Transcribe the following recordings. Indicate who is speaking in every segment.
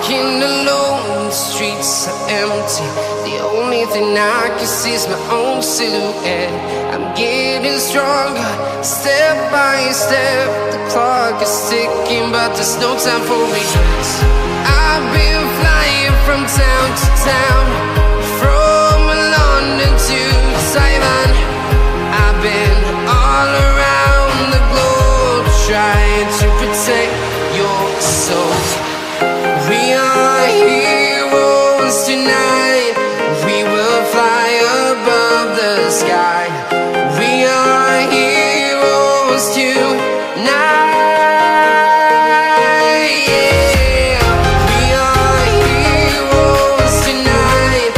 Speaker 1: walking alone, the streets are empty. The only thing I can see is my own silhouette. I'm getting stronger, step by step. The clock is ticking, but there's no time for regrets. I've been flying from town to town, from London to Taiwan. I've been all around the globe, trying to protect your soul. We are heroes tonight. We will fly above the sky. We are heroes tonight. Yeah. We are heroes tonight.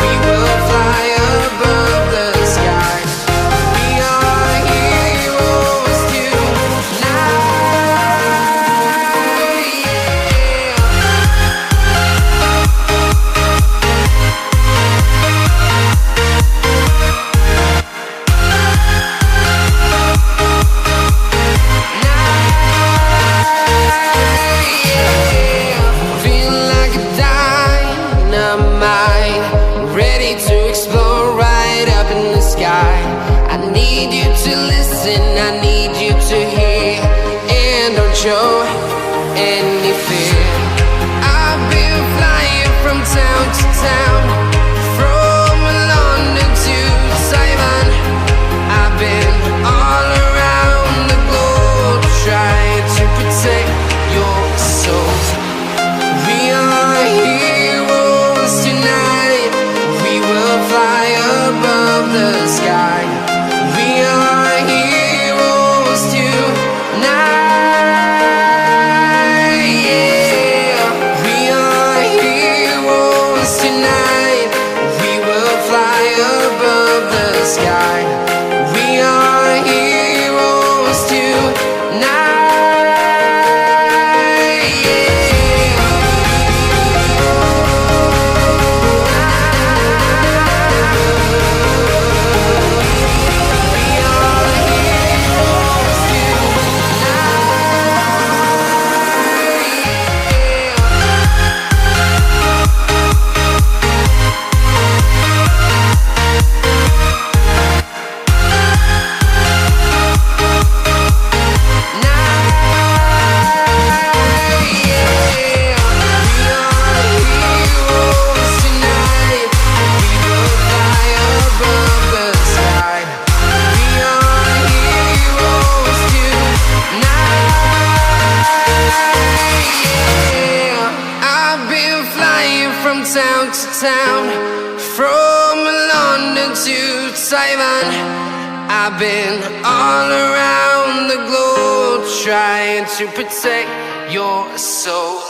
Speaker 1: We will fly above the sky. We are heroes tonight. Ready to explore right up in the sky. I need you to listen, I need you to hear, and don't show any fear. I've been flying from town to town, from London to Taiwan. I've been all around the globe, trying to protect your soul. We are heroes tonight. We will fly above the sky. We are heroes tonight. Yeah. We are heroes tonight. We will fly above the sky. We are heroes tonight. Town to town, from London to Taiwan. I've been all around the globe, trying to protect your soul.